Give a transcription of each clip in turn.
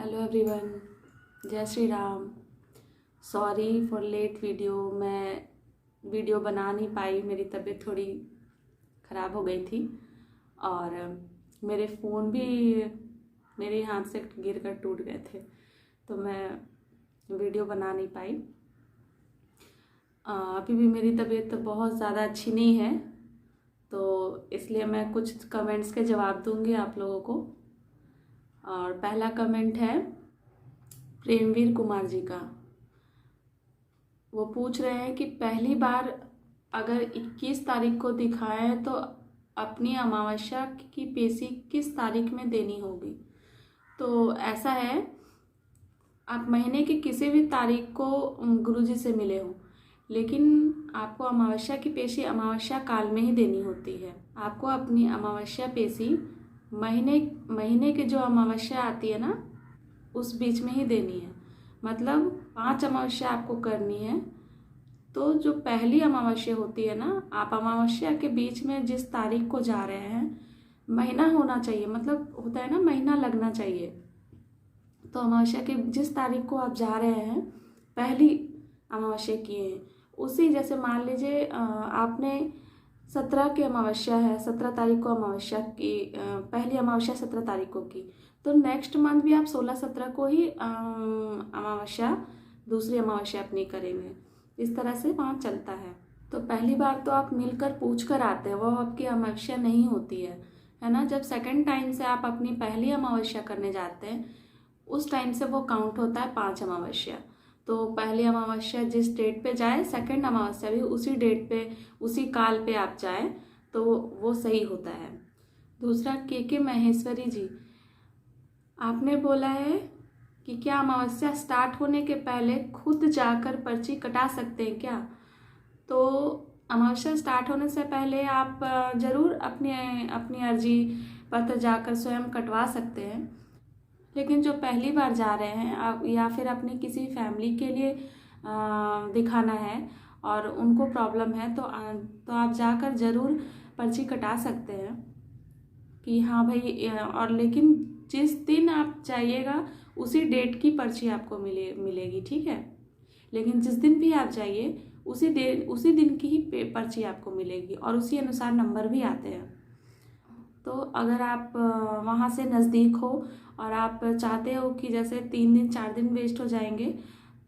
Hello everyone, जय Shri Ram. Sorry for late video. मैं video बना नहीं पाई, मेरी तबीयत थोड़ी ख़राब हो गई थी और मेरे फ़ोन भी मेरे हाथ से गिर कर टूट गए थे, तो मैं वीडियो बना नहीं पाई। अभी भी मेरी तबीयत बहुत ज़्यादा अच्छी नहीं है, तो इसलिए मैं कुछ कमेंट्स के जवाब दूंगी आप लोगों को। और पहला कमेंट है प्रेमवीर कुमार जी का। वो पूछ रहे हैं कि पहली बार अगर 21 तारीख को दिखाएं तो अपनी अमावस्या की पेशी किस तारीख में देनी होगी। तो ऐसा है, आप महीने की किसी भी तारीख को गुरुजी से मिले हो, लेकिन आपको अमावस्या की पेशी अमावस्या काल में ही देनी होती है। आपको अपनी अमावस्या पेशी महीने की जो अमावस्या आती है ना, उस बीच में ही देनी है। मतलब 5 अमावस्या आपको करनी है, तो जो पहली अमावस्या होती है ना, आप अमावस्या के बीच में जिस तारीख को जा रहे हैं, महीना होना चाहिए, मतलब होता है ना, महीना लगना चाहिए। तो अमावस्या के जिस तारीख को आप जा रहे हैं, पहली अमावस्या किए हैं, उसी जैसे मान लीजिए आपने 17 की अमावस्या है, 17 तारीख को अमावस्या की, पहली अमावस्या 17 तारीख को की, तो नेक्स्ट मंथ भी आप 16-17 को ही अमावस्या, दूसरी अमावस्या अपनी करेंगे। इस तरह से वहाँ चलता है। तो पहली बार तो आप मिलकर पूछ कर आते हैं, वो आपकी अमावस्या नहीं होती है ना। जब सेकंड टाइम से आप अपनी पहली अमावस्या करने जाते हैं, उस टाइम से वो काउंट होता है 5 अमावस्या। तो पहली अमावस्या जिस डेट पे जाए, सेकंड अमावस्या भी उसी डेट पे, उसी काल पे आप जाए, तो वो सही होता है। दूसरा, के महेश्वरी जी, आपने बोला है कि क्या अमावस्या स्टार्ट होने के पहले खुद जाकर पर्ची कटा सकते हैं क्या। तो अमावस्या स्टार्ट होने से पहले आप ज़रूर अपनी अर्जी पत्र जाकर स्वयं कटवा सकते हैं, लेकिन जो पहली बार जा रहे हैं आप, या फिर अपनी किसी फैमिली के लिए दिखाना है और उनको प्रॉब्लम है, तो आप जाकर ज़रूर पर्ची कटा सकते हैं कि हाँ भाई। और लेकिन जिस दिन आप जाइएगा उसी डेट की पर्ची आपको मिलेगी, ठीक है। लेकिन जिस दिन भी आप जाइए उसी दिन की ही पर्ची आपको मिलेगी, और उसी अनुसार नंबर भी आते हैं। तो अगर आप वहाँ से नज़दीक हो और आप चाहते हो कि जैसे 3 दिन 4 दिन वेस्ट हो जाएंगे,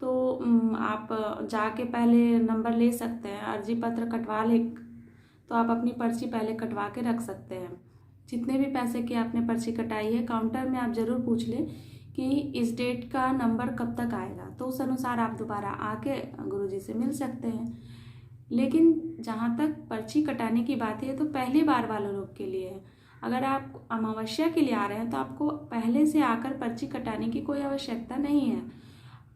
तो आप जाके पहले नंबर ले सकते हैं, अर्जी पत्र कटवा ले, तो आप अपनी पर्ची पहले कटवा के रख सकते हैं। जितने भी पैसे की आपने पर्ची कटाई है, काउंटर में आप ज़रूर पूछ लें कि इस डेट का नंबर कब तक आएगा, तो उस अनुसार आप दोबारा आके गुरुजी से मिल सकते हैं। लेकिन जहाँ तक पर्ची कटाने की बात है, तो पहली बार वाले लोग के लिए है। अगर आप अमावस्या के लिए आ रहे हैं तो आपको पहले से आकर पर्ची कटाने की कोई आवश्यकता नहीं है।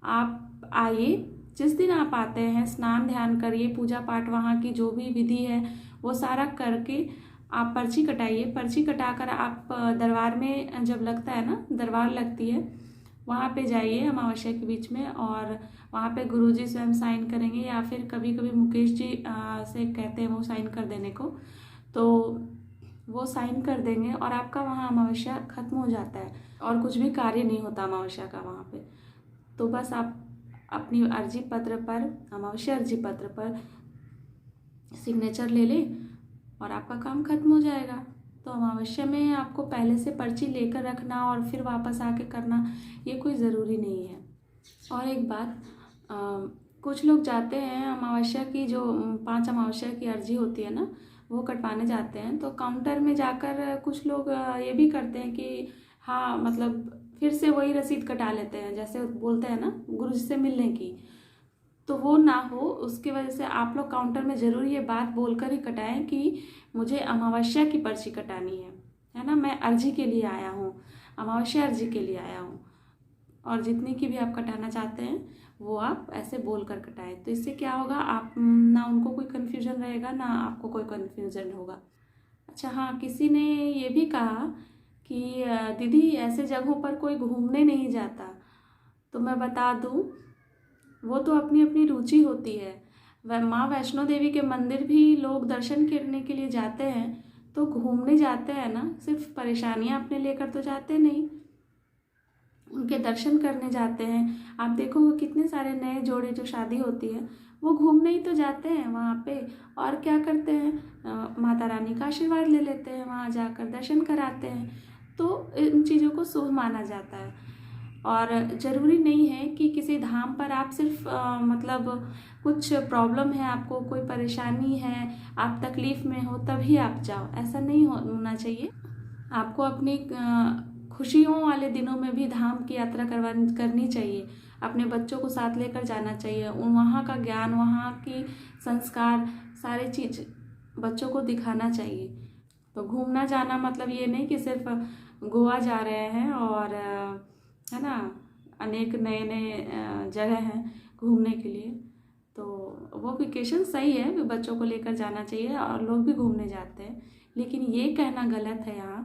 आप आइए, जिस दिन आप आते हैं स्नान ध्यान करिए, पूजा पाठ वहाँ की जो भी विधि है वो सारा करके आप पर्ची कटाइए। पर्ची कटाकर आप दरबार में, जब लगता है ना, दरबार लगती है, वहाँ पे जाइए अमावस्या के बीच में, और वहाँ पे गुरुजी स्वयं साइन करेंगे, या फिर कभी कभी मुकेश जी से कहते हैं वो साइन कर देने को, तो वो साइन कर देंगे और आपका वहाँ अमावस्या खत्म हो जाता है, और कुछ भी कार्य नहीं होता अमावस्या का वहाँ पे। तो बस आप अपनी अर्जी पत्र पर, अमावस्या अर्जी पत्र पर सिग्नेचर ले लें और आपका काम खत्म हो जाएगा। तो अमावस्या में आपको पहले से पर्ची लेकर रखना और फिर वापस आके करना, ये कोई ज़रूरी नहीं है। और एक बात, कुछ लोग जाते हैं अमावस्या की, जो 5 अमावस्या की अर्जी होती है ना, वो कटवाने जाते हैं, तो काउंटर में जाकर कुछ लोग ये भी करते हैं कि हाँ, मतलब फिर से वही रसीद कटा लेते हैं, जैसे बोलते हैं ना गुरुजी से मिलने की। तो वो ना हो, उसकी वजह से आप लोग काउंटर में ज़रूर ये बात बोलकर ही कटाएं कि मुझे अमावस्या की पर्ची कटानी है ना, मैं अर्जी के लिए आया हूँ, अमावस्या अर्जी के लिए आया हूँ। और जितनी की भी आप कटाना चाहते हैं वो आप ऐसे बोल कर कटाएं। तो इससे क्या होगा, आप ना उनको कोई कन्फ्यूज़न रहेगा, ना आपको कोई कन्फ्यूज़न होगा। अच्छा हाँ, किसी ने ये भी कहा कि दीदी ऐसे जगहों पर कोई घूमने नहीं जाता। तो मैं बता दूँ, वो तो अपनी अपनी रुचि होती है। माँ वैष्णो देवी के मंदिर भी लोग दर्शन करने के लिए जाते हैं, तो घूमने जाते हैं ना, सिर्फ परेशानियाँ अपने लेकर तो जाते नहीं। उनके दर्शन करने जाते हैं। आप देखोगे कितने सारे नए जोड़े जो शादी होती है वो घूमने ही तो जाते हैं वहाँ पे, और क्या करते हैं, माता रानी का आशीर्वाद ले लेते हैं, वहाँ जाकर दर्शन कराते हैं। तो इन चीज़ों को शुभ माना जाता है। और ज़रूरी नहीं है कि किसी धाम पर आप सिर्फ मतलब कुछ प्रॉब्लम है, आपको कोई परेशानी है, आप तकलीफ़ में हो तभी आप जाओ, ऐसा नहीं होना चाहिए। आपको अपनी खुशियों वाले दिनों में भी धाम की यात्रा करनी चाहिए। अपने बच्चों को साथ लेकर जाना चाहिए, वहाँ का ज्ञान, वहाँ की संस्कार, सारी चीज़ बच्चों को दिखाना चाहिए। तो घूमना जाना मतलब ये नहीं कि सिर्फ गोवा जा रहे हैं और है ना, अनेक नए नए जगह हैं घूमने के लिए। तो वो वेकेशन सही है, बच्चों को लेकर जाना चाहिए और लोग भी घूमने जाते हैं। लेकिन ये कहना गलत है यहाँ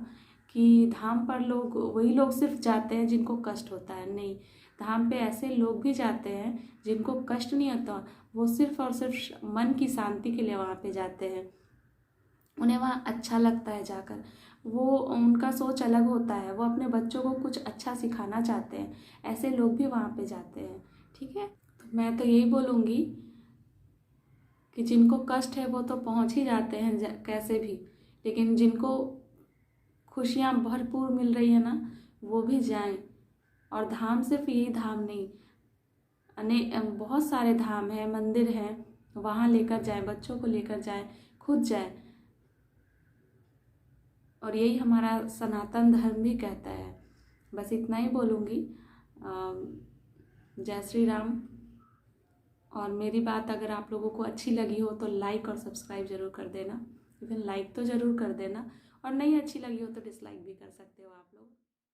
कि धाम पर वही लोग सिर्फ जाते हैं जिनको कष्ट होता है। नहीं, धाम पे ऐसे लोग भी जाते हैं जिनको कष्ट नहीं होता, वो सिर्फ और सिर्फ मन की शांति के लिए वहाँ पे जाते हैं। उन्हें वहाँ अच्छा लगता है जाकर, वो उनका सोच अलग होता है, वो अपने बच्चों को कुछ अच्छा सिखाना चाहते हैं। ऐसे लोग भी वहाँ पे जाते हैं। ठीक है, तो मैं तो यही बोलूँगी कि जिनको कष्ट है वो तो पहुँच ही जाते हैं कैसे भी, लेकिन जिनको खुशियाँ भरपूर मिल रही है ना, वो भी जाएं। और धाम सिर्फ यही धाम नहीं, बहुत सारे धाम हैं, मंदिर हैं, वहाँ लेकर जाएं, बच्चों को लेकर जाएं, खुद जाएं। और यही हमारा सनातन धर्म भी कहता है। बस इतना ही बोलूँगी। जय श्री राम। और मेरी बात अगर आप लोगों को अच्छी लगी हो तो लाइक और सब्सक्राइब ज़रूर कर देना। इवन लाइक तो ज़रूर कर देना, और नहीं अच्छी लगी हो तो डिसलाइक भी कर सकते हो आप लोग।